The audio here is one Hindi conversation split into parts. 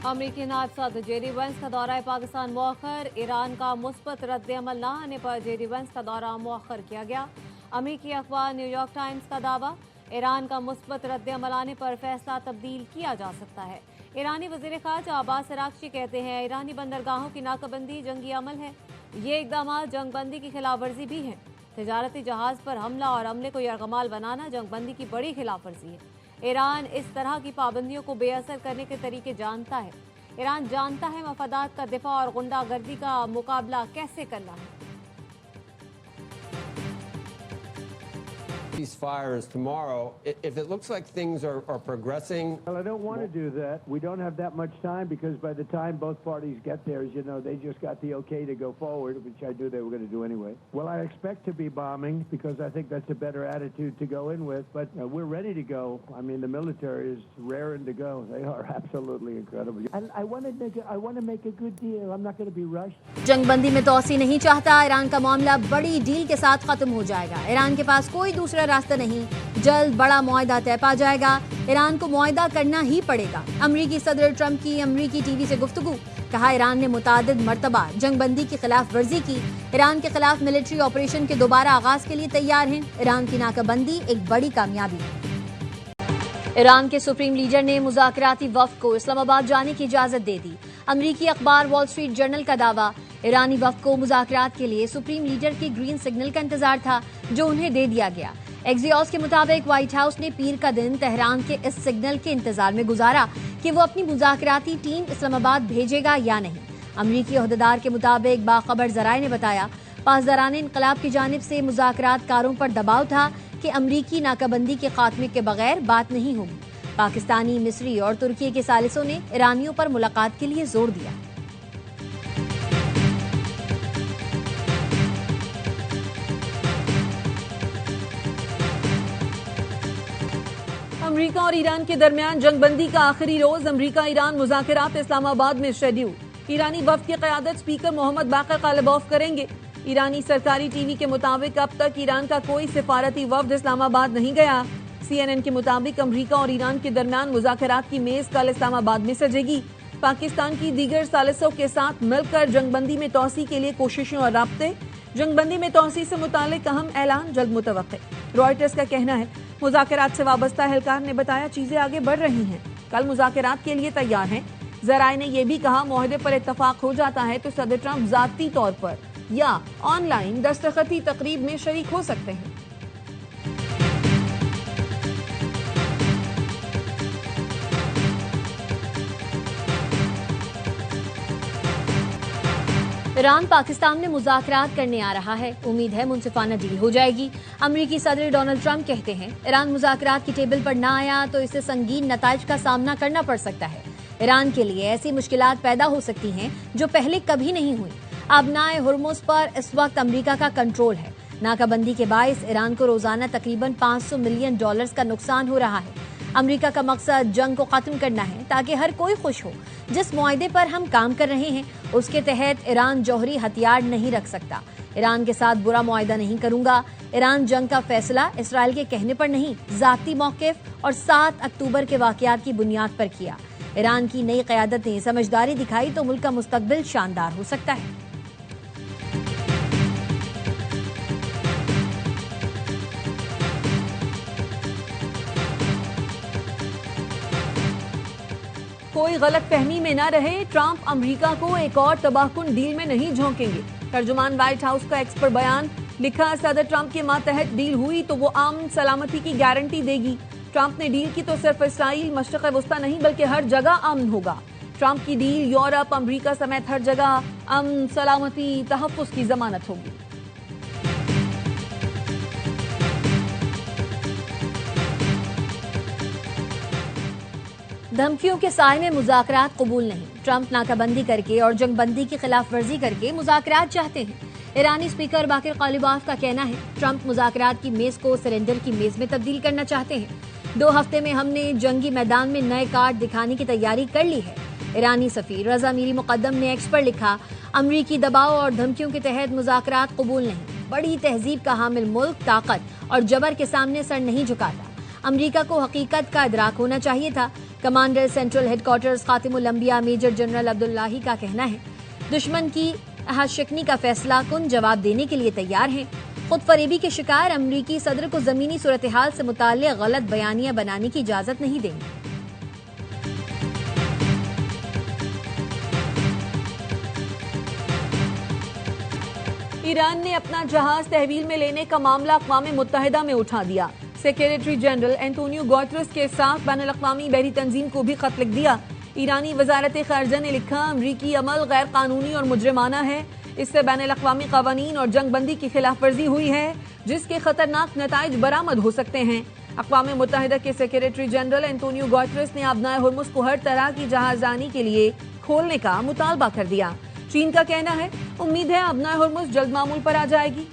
अमरीकी नायब सदर जेडी वेंस का दौरा पाकिस्तान मौखर। ईरान का मुस्बत रद्द-ए-अमल न आने पर जेडी वेंस का दौरा मौखर किया गया। अमरीकी अखबार न्यूयॉर्क टाइम्स का दावा, ईरान का मुस्बत रद्द-ए-अमल आने पर फैसला तब्दील किया जा सकता है। ईरानी वज़ीर ख़ारजा अब्बास अराग़ची कहते हैं, ईरानी बंदरगाहों की नाकाबंदी जंगी अमल है। ये इक़दाम जंगबंदी की खिलाफ वर्जी भी है। तिजारती जहाज़ पर हमला और अमले को यरगमाल बनाना जंगबंदी की बड़ी खिलाफ वर्जी है। ईरान इस तरह की पाबंदियों को बेअसर करने के तरीके जानता है। ईरान जानता है मफादात का दिफा और गुंडागर्दी का मुकाबला कैसे करना है। Ceasefires tomorrow. If it looks like things are progressing. Well, I don't want to do that. We don't have that much time because by the time both parties get there, as you know, they just got the okay to go forward, which I knew they were going to do anyway. Well, I expect to be bombing because I think that's a better attitude to go in with, but we're ready to go. I mean, the military is raring to go. They are absolutely incredible. And I want to make a good deal. I'm not going to be rushed. जंगबंदी में तोसी नहीं चाहता। ईरान का मामला बड़ी डील के साथ खत्म हो जाएगा। ईरान के पास कोई दूसरा रास्ता नहीं। जल्द बड़ा मुआहदा तय पा जाएगा। ईरान को मुआहदा करना ही पड़ेगा। अमरीकी सदर ट्रंप की अमरीकी टीवी से गुफ्तगू, कहा ईरान ने मुतादिद मर्तबा जंगबंदी की खिलाफ वर्जी की। ईरान के खिलाफ मिलिट्री ऑपरेशन के दोबारा आगाज के लिए तैयार हैं। ईरान की नाकाबंदी एक बड़ी कामयाबी है। ईरान के सुप्रीम लीडर ने मुज़ाकराती वफ़द को इस्लामाबाद जाने की इजाजत दे दी। अमरीकी अखबार वॉल स्ट्रीट जर्नल का दावा, ईरानी वफ़द को मुज़ाकरात के लिए सुप्रीम लीडर के ग्रीन सिग्नल का इंतजार था, जो उन्हें दे दिया गया। एक्सियोस के मुताबिक व्हाइट हाउस ने पीर का दिन तेहरान के इस सिग्नल के इंतजार में गुजारा कि वो अपनी मुज़ाकराती टीम इस्लामाबाद भेजेगा या नहीं। अमरीकी ओहदेदार के मुताबिक बाखबर ज़राए ने बताया, पासदारान इनकलाब की जानिब से मुज़ाकरात कारों पर दबाव था कि अमरीकी नाकाबंदी के खात्मे के बगैर बात नहीं होगी। पाकिस्तानी, मिस्री और तुर्की के सालिसों ने ईरानियों पर मुलाकात के लिए जोर दिया। अमरीका और ईरान के दरमियान जंगबंदी का आखिरी रोज। अमरीका ईरान मुज़ाकरात इस्लामाबाद में शेड्यूल। ईरानी वफ़द की क़यादत स्पीकर मोहम्मद बाक़र ग़ालिबोफ करेंगे। ईरानी सरकारी टीवी के मुताबिक अब तक ईरान का कोई सिफारती वफ़द इस्लामाबाद नहीं गया। CNN के मुताबिक अमरीका और ईरान के दरमियान मुज़ाकरात की मेज कल इस्लामाबाद में सजेगी। पाकिस्तान की दीगर सालिसों के साथ मिलकर जंगबंदी में तोसी के लिए कोशिशें और राब्ते। जंगबंदी में तोसी से मुतालिक अहम ऐलान जल्द मुतवक्के। रॉयटर्स का कहना है, मुज़ाकरात से वाबस्ता एहलकार ने बताया चीजें आगे बढ़ रही हैं, कल मुज़ाकरात के लिए तैयार हैं। ज़राए ने यह भी कहा, मुआहदे पर इत्तफाक हो जाता है तो सदर ट्रंप ज़ाती तौर पर या ऑनलाइन दस्तखती तकरीब में शरीक हो सकते हैं। ईरान पाकिस्तान में मुज़ाकरात करने आ रहा है। उम्मीद है मुनसिफाना डील हो जाएगी। अमरीकी सदर डोनाल्ड ट्रंप कहते हैं, ईरान मुज़ाकरात की टेबल पर ना आया तो इससे संगीन नताइज का सामना करना पड़ सकता है। ईरान के लिए ऐसी मुश्किलात पैदा हो सकती हैं जो पहले कभी नहीं हुई। अबनाए हुर्मुज़ पर इस वक्त अमरीका का कंट्रोल है। नाकाबंदी के बायस ईरान को रोजाना तकरीबन $500 मिलियन का नुकसान हो रहा है। अमरीका का मकसद जंग को खत्म करना है ताकि हर कोई खुश हो। जिस मुआहदे पर हम काम कर रहे हैं उसके तहत ईरान जौहरी हथियार नहीं रख सकता। ईरान के साथ बुरा मुआहदा नहीं करूंगा। ईरान जंग का फैसला इसराइल के कहने पर नहीं, जाती मौक़िफ़ और 7 अक्टूबर के वाक़यात की बुनियाद पर किया। ईरान की नई क़यादत ने समझदारी दिखाई तो मुल्क का मुस्तकबिल शानदार हो सकता है। कोई गलत फहमी में न रहे, ट्रंप अमरीका को एक और तबाहकुन डील में नहीं झोंकेंगे। तर्जुमान व्हाइट हाउस का एक्सपर्ट बयान, लिखा, सदर ट्रंप के मातहत डील हुई तो वो अमन सलामती की गारंटी देगी। ट्रंप ने डील की तो सिर्फ इसराइल, मशरिक़ वस्ता नहीं बल्कि हर जगह अमन होगा। ट्रंप की डील यूरोप, अमरीका समेत हर जगह अमन, सलामती, तहफ़्फ़ुज़ की जमानत होगी। धमकियों के साए में मुज़ाकरात कबूल नहीं। ट्रंप नाकाबंदी करके और जंगबंदी की खिलाफ वर्जी करके मुज़ाकरात चाहते हैं। ईरानी स्पीकर बाक़िर ग़ालिबोफ का कहना है, ट्रंप मुज़ाकरात की मेज को सरेंडर की मेज में तब्दील करना चाहते हैं। 2 हफ्ते में हमने जंगी मैदान में नए कार्ड दिखाने की तैयारी कर ली है। ईरानी सफ़ीर रज़ा मीरी मुक़द्दम ने एक्स पर लिखा, अमरीकी दबाव और धमकियों के तहत मुज़ाकरात कबूल नहीं। बड़ी तहजीब का हामिल मुल्क ताकत और जबर के सामने सर नहीं झुकाता। अमेरिका को हकीकत का इदराक होना चाहिए था। कमांडर सेंट्रल हेडक्वार्टर्स खातिमुल अंबिया मेजर जनरल अब्दुल्लाही का कहना है, दुश्मन की अहदशिकनी का फैसला कुन जवाब देने के लिए तैयार हैं। खुद फरेबी के शिकार अमरीकी सदर को जमीनी सूरत हाल से मुताल्लिक़ गलत बयानियां बनाने की इजाजत नहीं देंगे। ईरान ने अपना जहाज तहवील में लेने का मामला अक़वाम मुत्तहिदा में उठा दिया। सेक्रेटरी जनरल एंटोनियो गुतेरेस के साथ बैनुल अक़वामी बहरी तंजीम को भी खत लिख दिया। ईरानी वजारत ख़ारिजा ने लिखा, अमरीकी अमल गैर कानूनी और मुजरिमाना है। इससे बैनुल अक़वामी क़वानीन और जंगबंदी की खिलाफ वर्जी हुई है, जिसके खतरनाक नताइज बरामद हो सकते हैं। अक़वाम मुत्तहिदा के सेक्रेटरी जनरल एंटोनियो गुतेरेस ने आबनाए हुर्मुज़ को हर तरह की जहाज़रानी के लिए खोलने का मुतालबा कर दिया। चीन का कहना है, उम्मीद है आबनाए हुर्मुज़ जल्द मामूल पर आ जाएगी।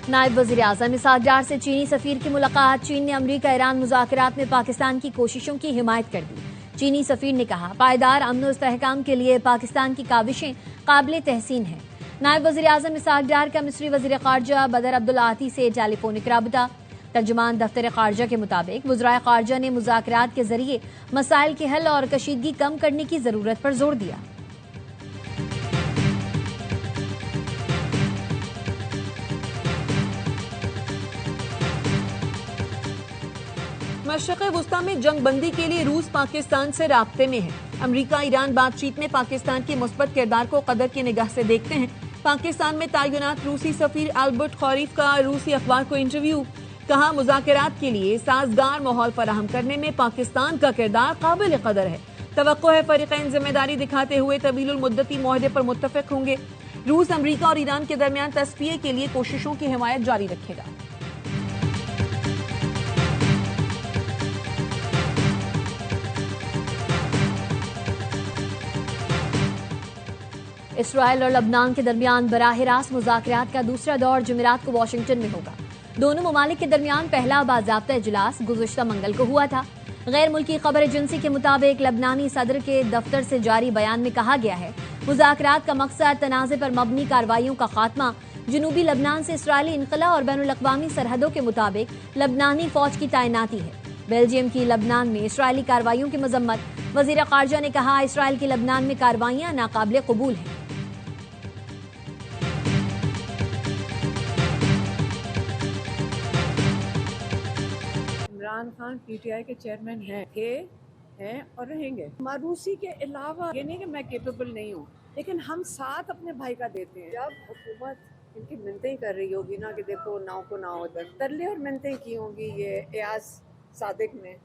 नायब वज़ीर आज़म इसहाक़ डार से चीनी सफ़ीर की मुलाकात। चीन ने अमरीका ईरान मुज़ाकरात में पाकिस्तान की कोशिशों की हिमायत कर दी। चीनी सफ़ीर ने कहा, पायदार अमन और इस्तेहकाम के लिए पाकिस्तान की काविशें काबिल तहसीन हैं। नायब वज़ीर आज़म इसहाक़ डार का मिस्री वज़ीर ख़ारजा बदर अब्दुल आती से टेलीफोनिक राबता। तर्जुमान दफ्तर ख़ारजा के मुताबिक वज़राए ख़ारजा ने मुज़ाकरात के जरिए मसाइल के हल और कशीदगी कम करने की ज़रूरत पर जोर दिया। मशरिक़ वुस्ता में जंगबंदी के लिए रूस पाकिस्तान से राब्ते में है। अमरीका ईरान बातचीत में पाकिस्तान के मुस्बत किरदार को कदर की निगाह से देखते हैं। पाकिस्तान में तैनात रूसी सफ़ीर अल्बर्ट खौरीफ का रूसी अखबार को इंटरव्यू। कहा, मुज़ाकरात के लिए साजगार माहौल फराहम करने में पाकिस्तान का किरदार काबिल कदर है। तवक्को है फ़रीक़ैन जिम्मेदारी दिखाते हुए तवीलुल मुद्दती मुआहदे पर मुत्तफ़िक़ होंगे। रूस अमरीका और ईरान के दरमियान तस्फ़िये के लिए कोशिशों की हिमायत जारी रखेगा। इसराइल और लबनान के दरमियान बराह रास्त मुज़ाकरात का दूसरा दौर जुमेरात को वाशिंगटन में होगा। दोनों ममालिक के दरमियान पहला बाज़ाब्ता इजलास गुज़िश्ता मंगल को हुआ था। गैर मुल्की खबर एजेंसी के मुताबिक लबनानी सदर के दफ्तर से जारी बयान में कहा गया है, मुज़ाकरात का मकसद तनाज़े पर मबनी कार्रवाइयों का खात्मा, जनूबी लबनान से इसराइली इनक़ला और बैनुल अक़वामी सरहदों के मुताबिक लबनानी फौज की तैनाती है। बेल्जियम की लबनान में इसराइली कार्रवाइयों की मजम्मत। वज़ीर ख़ारजा ने कहा, इसराइल की लबनान में कार्रवाइयाँ नाकाबिल कबूल हैं। इमरान खान पीटीआई के चेयरमैन हैं और रहेंगे। मारूसी के अलावा ये नहीं कि मैं केपेबल नहीं हूँ, लेकिन हम साथ अपने भाई का देते हैं। जब हुकूमत इनकी मिन्नतें कर रही होगी ना कि देखो नाव को नाव उधर, तरले और मिन्नतें की होंगी ये एयाज सादिक ने।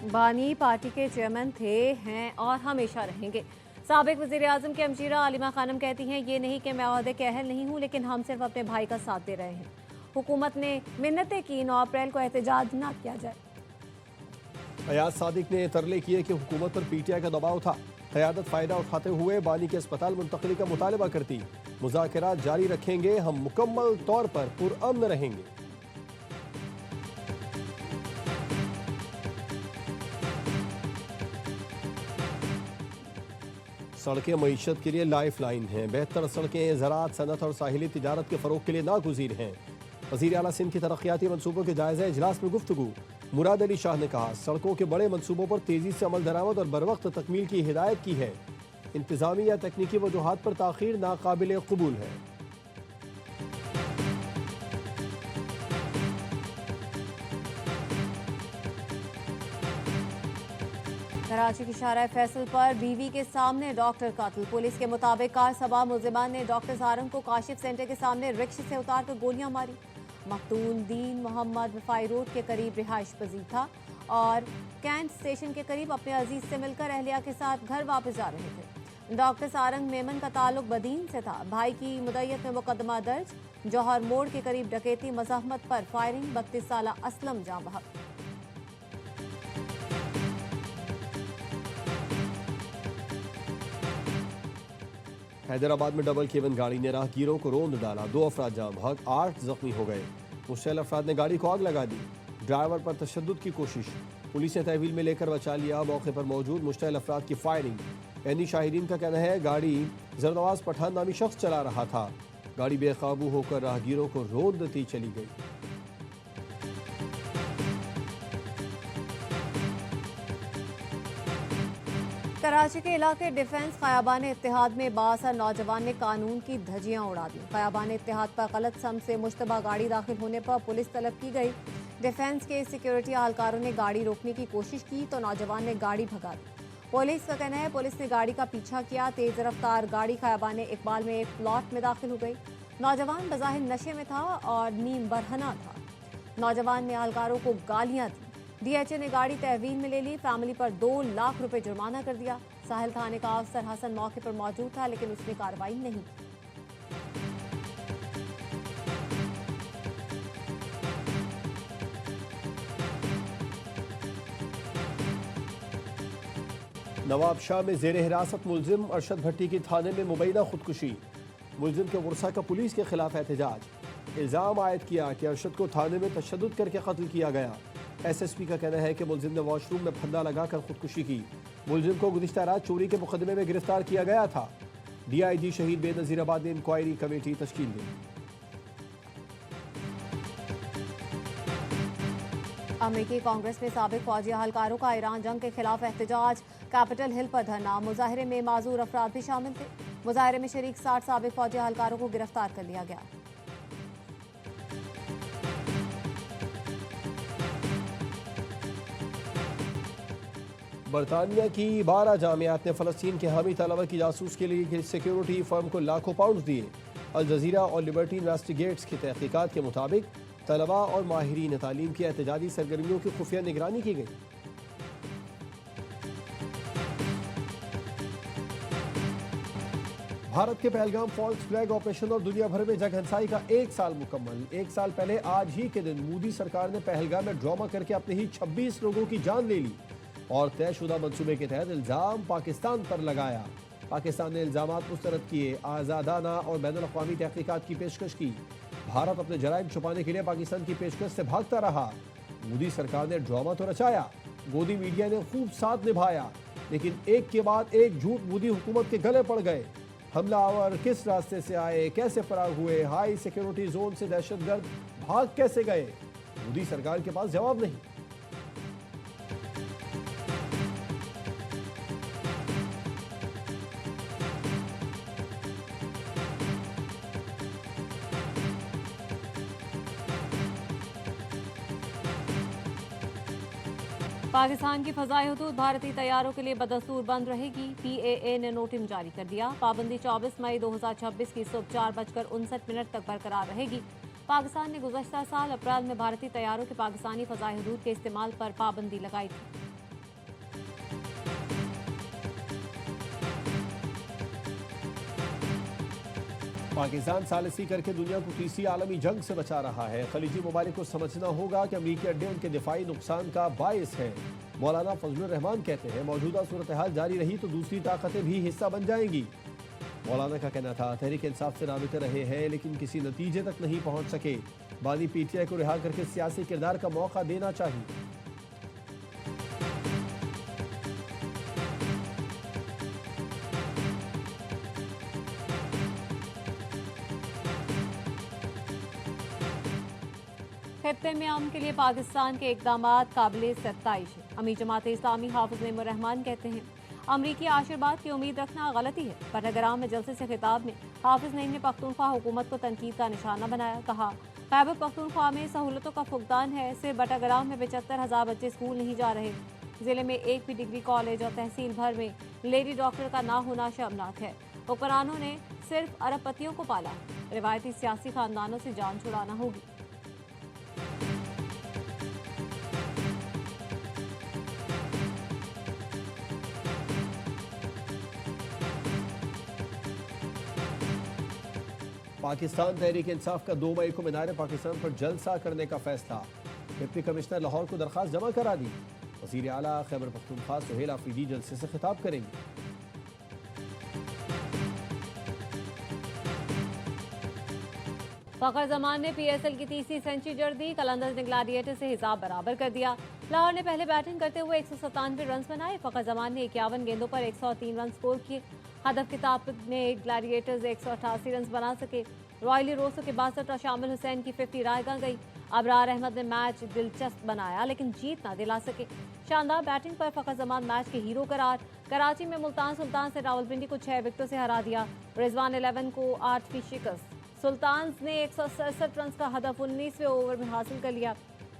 बानी पार्टी के चेयरमैन थे, हैं और हमेशा रहेंगे। साबिक वज़ीर आज़म के हमशीरा आलिमा खानम कहती हैं, ये नहीं कि मैं ओहदे के अहल नहीं हूँ, लेकिन हम सिर्फ अपने भाई का साथ दे रहे हैं। हुकूमत ने मिन्नतें की 9 अप्रैल को एहतजाज ना किया जाए। एयाज सादिक ने तरले किए कि हुकूमत पर पीटीआई का दबाव था। क़यादत फ़ायदा उठाते हुए बानी के अस्पताल मुंतक़ली का मुतालबा करती। मुज़ाकरात जारी रखेंगे, हम मुकम्मल तौर पर पुरअमन रहेंगे। सड़कें मईशत के लिए लाइफ लाइन हैं। बेहतर सड़कें ज़राअत, सनत और साहिली तिजारत के फ़रोग़ के लिए नागुज़ीर हैं। वज़ीर आला सिंध की तरक्याती मनसूबों के जायज़ा इजलास में गुफ्तगू। मुराद अली शाह ने कहा, सड़कों के बड़े मनसूबों पर तेज़ी से अमल दरामद और बरवक्त तकमील की हिदायत की है। इंतज़ामी या तकनीकी वजूहात पर ताख़ीर नाकाबिल कबूल है। कराची की शारा फैसल पर बीवी के सामने डॉक्टर कातिल। पुलिस के मुताबिक कार सवार मुलजिमान ने डॉक्टर सारंग को काशिफ सेंटर के सामने रिक्शे से उतारकर गोलियां मारी। मकतूल दीन मोहम्मद वफाई रोड के करीब रिहाइश पजीर था और कैंट स्टेशन के करीब अपने अजीज से मिलकर अहलिया के साथ घर वापस जा रहे थे। डॉक्टर सारंग मेमन का ताल्लुक बदीन से था। भाई की मुद्दत में मुकदमा दर्ज। जौहर मोड़ के करीब डकैती मज़ाहमत पर फायरिंग। 32 साला असलम जाँ बहक। हैदराबाद में डबल केबिन गाड़ी ने राहगीरों को रोंद डाला। 2 अफराद जाम बहक, 8 जख्मी हो गए। मुश्तइल अफराद ने गाड़ी को आग लगा दी। ड्राइवर पर तशद्दुद की कोशिश। पुलिस ने तहवील में लेकर बचा लिया। मौके पर मौजूद मुश्तइल अफराद की फायरिंग। एनी शाहिदीन का कहना है गाड़ी जरनवाज पठान नामी शख्स चला रहा था। गाड़ी बेकाबू होकर राहगीरों को रौंदती चली गई। कराची के इलाके डिफेंस खयाबान इत्तेहाद में बासर नौजवान ने कानून की धज्जियां उड़ा दी। खयाबान इत्तेहाद पर गलत सम से मुश्तबा गाड़ी दाखिल होने पर पुलिस तलब की गई। डिफेंस के सिक्योरिटी एहलकारों ने गाड़ी रोकने की कोशिश की तो नौजवान ने गाड़ी भगा दी। पुलिस का कहना है पुलिस ने गाड़ी का पीछा किया। तेज रफ्तार गाड़ी खयाबान इकबाल में एक प्लॉट में दाखिल हो गई। नौजवान बज़ाहिर नशे में था और नीम बरहना था। नौजवान ने एहलकारों को गालियां दी। डीएचए ने गाड़ी तहवील में ले ली। फैमिली पर 2 लाख रुपए जुर्माना कर दिया। साहिल थाने का अफसर हसन मौके पर मौजूद था लेकिन उसने कार्रवाई नहीं की। नवाब शाह में जेर हिरासत मुलजिम अरशद भट्टी की थाने में मुबैना खुदकुशी। मुलजिम के वर्सा का पुलिस के खिलाफ एहतजाज। इल्ज़ाम आयद किया कि अरशद को थाने में तशद्दुद करके कत्ल किया गया। एसएसपी का कहना है कि मुलजिम ने वॉशरूम में फंदा लगाकर खुदकुशी की। मुलजिम को गुज़िश्ता रात चोरी के मुकदमे में गिरफ्तार किया गया था। डीआईजी शहीद बेनज़ीराबाद ने इंक्वायरी कमेटी तश्कील दी। अमेरिकी कांग्रेस में साबिक फौजी एहलकारों का ईरान जंग के खिलाफ एहतजाज। कैपिटल हिल पर धरना। मुजाहिरे में माजूर अफराद भी शामिल थे। मुजाहिरे में शरीक 60 साबिक फौजी एहलकारों को गिरफ्तार कर लिया गया। बरतानिया की 12 जामियात ने फ़लस्तीन के हामी तलबा की जासूस के लिए सिक्योरिटी फर्म को लाखों पाउंड दिए। अल जजीरा और लिबर्टी इन्वेस्टिगेट्स की तहकीकात के मुताबिक तलबा और माहिरीन तालीम की एहतजाजी सरगर्मियों की खुफिया निगरानी की गई। भारत के पहलगाम फॉल्स फ्लैग ऑपरेशन और दुनिया भर में जगहंसाई का 1 साल मुकम्मल। 1 साल पहले आज ही के दिन मोदी सरकार ने पहलगाम में ड्रामा करके अपने ही 26 लोगों की जान ले ली और तयशुदा मंसूबे के तहत इल्जाम पाकिस्तान पर लगाया। पाकिस्तान ने इल्जामात मुस्तरद किए, आज़ादाना और बैनुल-अक़वामी तहकीकात की पेशकश की। भारत अपने जराइम छुपाने के लिए पाकिस्तान की पेशकश से भागता रहा। मोदी सरकार ने ड्रामा तो रचाया, गोदी मीडिया ने खूब साथ निभाया, लेकिन एक के बाद एक झूठ मोदी हुकूमत के गले पड़ गए। हमलावर किस रास्ते से आए, कैसे फरार हुए, हाई सिक्योरिटी जोन से दहशतगर्द भाग कैसे गए, मोदी सरकार के पास जवाब नहीं। पाकिस्तान की फजाई हुदूद भारतीय तैयारों के लिए बदस्तूर बंद रहेगी। पीएए ने नोटिस जारी कर दिया। पाबंदी 24 मई 2026 की सुबह 4:59 तक बरकरार रहेगी। पाकिस्तान ने गुज़श्ता साल अप्रैल में भारतीय तैयारों के पाकिस्तानी फजाई हुदूद के इस्तेमाल पर पाबंदी लगाई थी। पाकिस्तान सालिसी करके दुनिया को तीसरी आलमी जंग से बचा रहा है। खलीजी ममालिक को समझना होगा कि अमरीकी अड्डे उनके दिफाई नुकसान का बायस है। मौलाना फजलुर रहमान कहते हैं मौजूदा सूरत हाल जारी रही तो दूसरी ताकतें भी हिस्सा बन जाएंगी। मौलाना का कहना था तहरीक इंसाफ से राबिते रहे हैं लेकिन किसी नतीजे तक नहीं पहुंच सके। बानी पीटीआई को रिहा करके सियासी किरदार का मौका देना चाहिए। खित्ते में अमन के लिए पाकिस्तान के इकदाम काबिल सत्ताइश है। अमीर जमात इस्लामी हाफिज नईमुर रहमान कहते हैं अमरीकी आशीर्वाद की उम्मीद रखना गलती है। बटाग्राम में जलसे से खिताब में हाफिज नईम ने पख्तूनख्वा हुकूमत को तनकीद का निशाना बनाया। कहा खैबर पख्तूनख्वा में सहूलतों का फुकदान है। सिर्फ बटाग्राम में 75,000 बच्चे स्कूल नहीं जा रहे। जिले में एक भी डिग्री कॉलेज और तहसील भर में लेडी डॉक्टर का ना होना शर्मनाक है। हुक्मरानों ने सिर्फ अरबपतियों को पाला। रिवायती सियासी खानदानों से जान छुड़ाना होगी। पाकिस्तान तहरीक इंसाफ का 2 मई को मीनार पाकिस्तान पर जलसा करने का फैसला। डिप्टी कमिश्नर लाहौर को दरख्वास्त जमा करा दी। वज़ीर आला खैबर पख्तूनख्वा सुहेल आफरीदी जलसे से खिताब करेंगे। फ़खर जमान ने पीएसएल की तीसरी सेंचुरी जड़ दी। कलंदर्स ने ग्लैडिएटर से हिसाब बराबर कर दिया। लाहौर ने पहले बैटिंग करते हुए 197 रन बनाए। फखर जमान ने 51 गेंदों पर 103 रन स्कोर किए। हदफ किताब में ग्लैडिएटर्स 188 रन बना सके। रॉयली रोसो के 62 और शामिल हुसैन की 50 रायगा गई। अबरार अहमद ने मैच दिलचस्प बनाया लेकिन जीत ना दिला सके। शानदार बैटिंग पर फखर जमान मैच के हीरो करार। कराची में मुल्तान सुल्तान से रावलपिंडी को 6 विकेटों से हरा दिया। रिजवान 11 को 8 की शिकस्त। सुल्तान ने 167 रन का हदफ 19वें ओवर में हासिल कर लिया।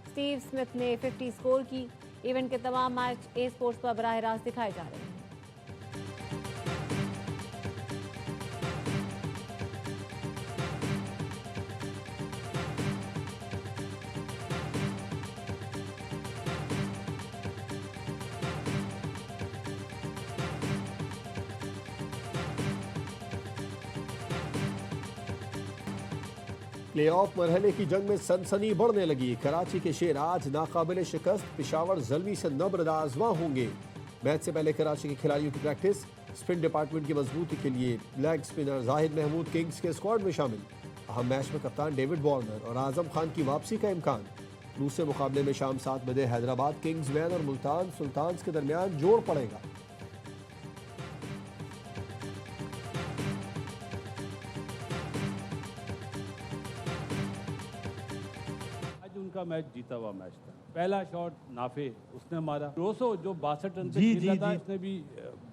स्टीव स्मिथ ने 50 स्कोर की। इवेंट के तमाम मैच ए स्पोर्ट्स पर बराह रास्त दिखाए जा रहे हैं। प्लेऑफ मरहले की जंग में सनसनी बढ़ने लगी। कराची के शेर आज नाकाबिल शिकस्त पेशावर जल्दी से नब्र आजमा होंगे। मैच से पहले कराची के खिलाड़ियों की प्रैक्टिस। स्पिन डिपार्टमेंट की मजबूती के लिए leg spinner Zahid Mahmood Kings के स्क्वाड में शामिल। अहम मैच में कप्तान डेविड वार्नर और आजम खान की वापसी का इम्कान। दूसरे मुकाबले में शाम 7 बजे हैदराबाद किंग्स मैन और मुल्तान सुल्तान्स के दरमियान जोड़ पड़ेगा। उनका मैच जीता हुआ मैच था। पहला शॉट नाफे उसने मारा। रोसो जो 62 रन से खेल रहा था, इसने भी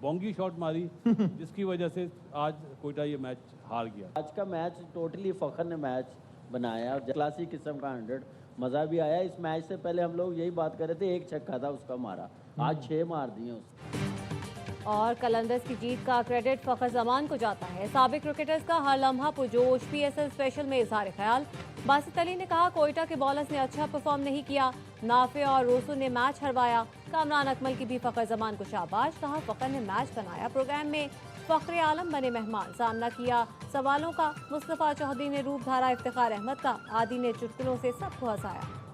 बोंगी शॉट मारी जिसकी वजह से आज कोयटा ये मैच हार गया। आज का मैच टोटली फखर ने मैच बनाया, क्लासिक किस्म का 100 मजा भी आया। इस मैच से पहले हम लोग यही बात कर रहे थे, एक छक्का था उसका मारा, आज 6 मार दिए उसने। और कलंदर्स की जीत का क्रेडिट फखर जमान को जाता है। साबिक क्रिकेटर्स का हर लम्हा पुरजोश। PSL स्पेशल में इजहार ख्याल। बासित अली ने कहा कोयटा के बॉलर्स ने अच्छा परफॉर्म नहीं किया। नाफे और रोसो ने मैच हरवाया। कामरान अकमल की भी फखर जमान को शाबाश। कहा फखर ने मैच बनाया। प्रोग्राम में फखरे आलम बने मेहमान। सामना किया सवालों का। मुस्तफ़ा चौधरी ने रूप धारा इफ्तिखार अहमद का। आदि ने चुटकुलों से सबको हंसाया।